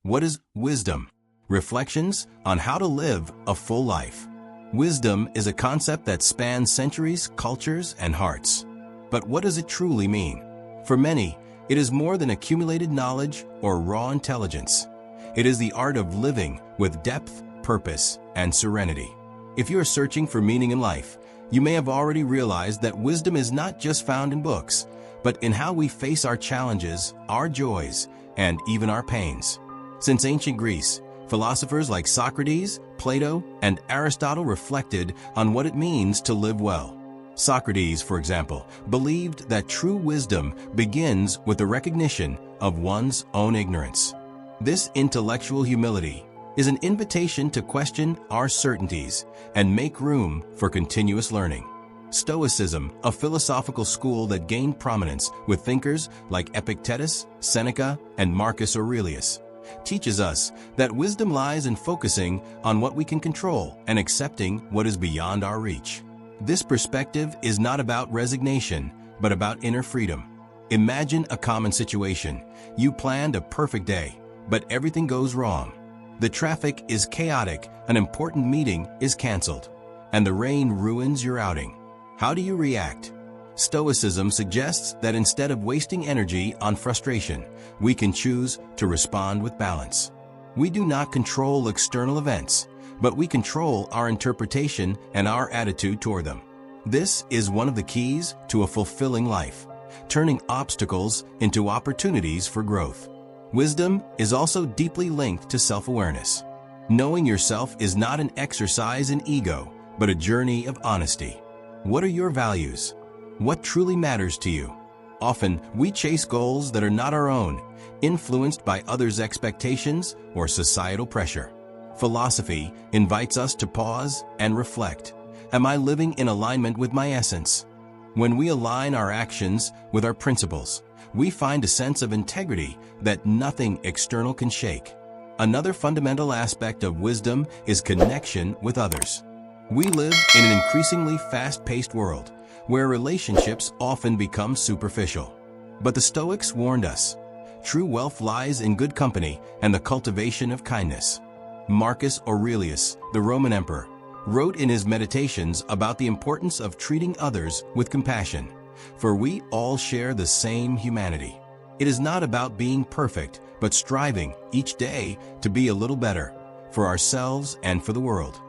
What is wisdom? Reflections on how to live a full life. Wisdom is a concept that spans centuries, cultures, and hearts. But what does it truly mean? For many, it is more than accumulated knowledge or raw intelligence. It is the art of living with depth, purpose, and serenity. If you are searching for meaning in life, you may have already realized that wisdom is not just found in books, but in how we face our challenges, our joys, and even our pains. Since ancient Greece, philosophers like Socrates, Plato, and Aristotle reflected on what it means to live well. Socrates, for example, believed that true wisdom begins with the recognition of one's own ignorance. This intellectual humility is an invitation to question our certainties and make room for continuous learning. Stoicism, a philosophical school that gained prominence with thinkers like Epictetus, Seneca, and Marcus Aurelius, teaches us that wisdom lies in focusing on what we can control and accepting what is beyond our reach. This perspective is not about resignation, but about inner freedom. Imagine a common situation. You planned a perfect day, but everything goes wrong. The traffic is chaotic, an important meeting is canceled, and the rain ruins your outing. How do you react? Stoicism suggests that instead of wasting energy on frustration, we can choose to respond with balance. We do not control external events, but we control our interpretation and our attitude toward them. This is one of the keys to a fulfilling life, turning obstacles into opportunities for growth. Wisdom is also deeply linked to self-awareness. Knowing yourself is not an exercise in ego, but a journey of honesty. What are your values? What truly matters to you? Often, we chase goals that are not our own, influenced by others' expectations or societal pressure. Philosophy invites us to pause and reflect. Am I living in alignment with my essence? When we align our actions with our principles, we find a sense of integrity that nothing external can shake. Another fundamental aspect of wisdom is connection with others. We live in an increasingly fast-paced world, where relationships often become superficial. But the Stoics warned us, true wealth lies in good company and the cultivation of kindness. Marcus Aurelius, the Roman emperor, wrote in his Meditations about the importance of treating others with compassion, for we all share the same humanity. It is not about being perfect, but striving each day to be a little better for ourselves and for the world.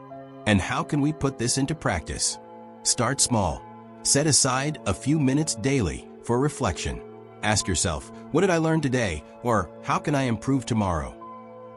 And how can we put this into practice? Start small. Set aside a few minutes daily for reflection. Ask yourself, what did I learn today? Or how can I improve tomorrow?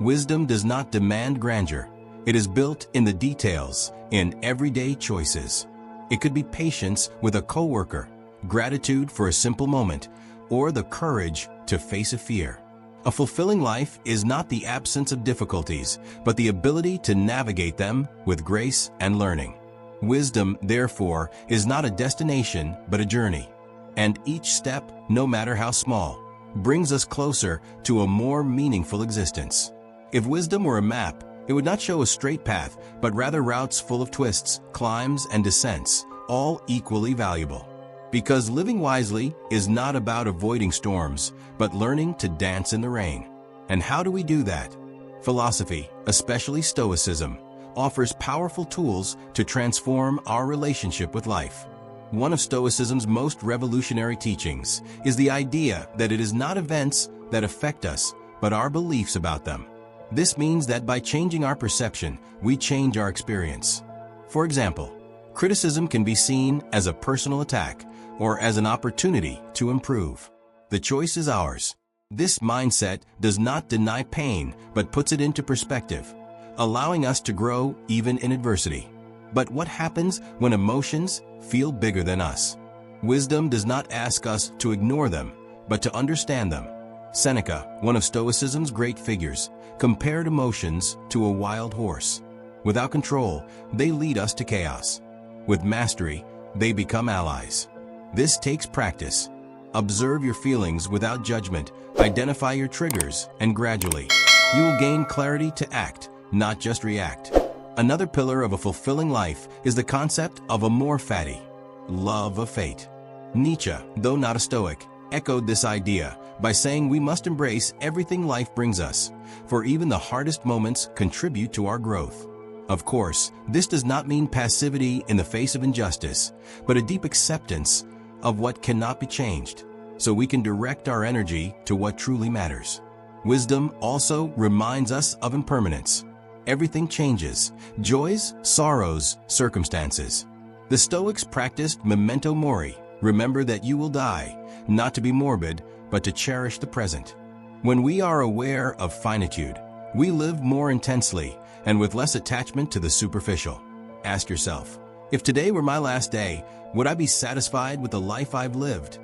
Wisdom does not demand grandeur. It is built in the details, in everyday choices. It could be patience with a coworker, gratitude for a simple moment, or the courage to face a fear. A fulfilling life is not the absence of difficulties, but the ability to navigate them with grace and learning. Wisdom, therefore, is not a destination, but a journey. And each step, no matter how small, brings us closer to a more meaningful existence. If wisdom were a map, it would not show a straight path, but rather routes full of twists, climbs, and descents, all equally valuable. Because living wisely is not about avoiding storms, but learning to dance in the rain. And how do we do that? Philosophy, especially Stoicism, offers powerful tools to transform our relationship with life. One of Stoicism's most revolutionary teachings is the idea that it is not events that affect us, but our beliefs about them. This means that by changing our perception, we change our experience. For example, criticism can be seen as a personal attack or as an opportunity to improve. The choice is ours. This mindset does not deny pain, but puts it into perspective, allowing us to grow even in adversity. But what happens when emotions feel bigger than us? Wisdom does not ask us to ignore them, but to understand them. Seneca, one of Stoicism's great figures, compared emotions to a wild horse. Without control, they lead us to chaos. With mastery, they become allies. This takes practice. Observe your feelings without judgment, identify your triggers, and gradually, you will gain clarity to act, not just react. Another pillar of a fulfilling life is the concept of amor fati, love of fate. Nietzsche, though not a Stoic, echoed this idea, by saying we must embrace everything life brings us, for even the hardest moments contribute to our growth. Of course, this does not mean passivity in the face of injustice, but a deep acceptance of what cannot be changed, so we can direct our energy to what truly matters. Wisdom also reminds us of impermanence. Everything changes: joys, sorrows, circumstances. The Stoics practiced memento mori, remember that you will die, not to be morbid, but to cherish the present. When we are aware of finitude, we live more intensely and with less attachment to the superficial. Ask yourself, if today were my last day, would I be satisfied with the life I've lived?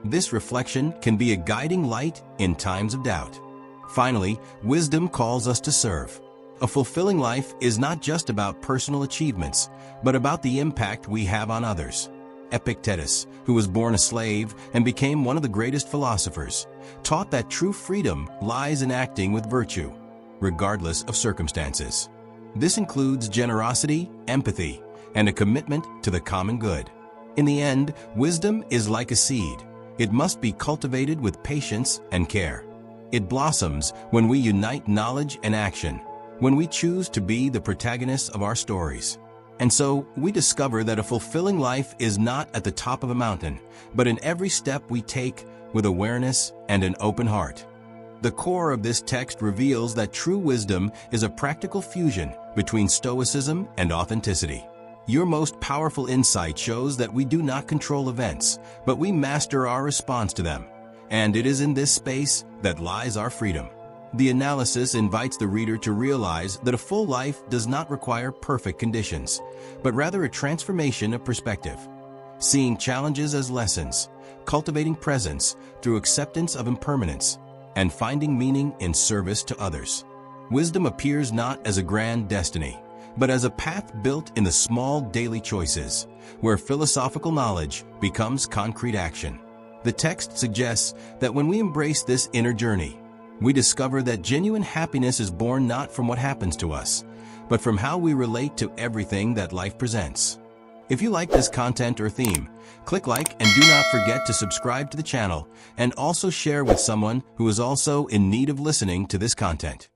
This reflection can be a guiding light in times of doubt. Finally, wisdom calls us to serve. A fulfilling life is not just about personal achievements, but about the impact we have on others. Epictetus, who was born a slave and became one of the greatest philosophers, taught that true freedom lies in acting with virtue, regardless of circumstances. This includes generosity, empathy, and a commitment to the common good. In the end, wisdom is like a seed. It must be cultivated with patience and care. It blossoms when we unite knowledge and action, when we choose to be the protagonists of our stories. And so, we discover that a fulfilling life is not at the top of a mountain, but in every step we take with awareness and an open heart. The core of this text reveals that true wisdom is a practical fusion between stoicism and authenticity. Your most powerful insight shows that we do not control events, but we master our response to them. And it is in this space that lies our freedom. The analysis invites the reader to realize that a full life does not require perfect conditions, but rather a transformation of perspective. Seeing challenges as lessons, cultivating presence through acceptance of impermanence, and finding meaning in service to others. Wisdom appears not as a grand destiny, but as a path built in the small daily choices, where philosophical knowledge becomes concrete action. The text suggests that when we embrace this inner journey, we discover that genuine happiness is born not from what happens to us, but from how we relate to everything that life presents. If you like this content or theme, click like and do not forget to subscribe to the channel and also share with someone who is also in need of listening to this content.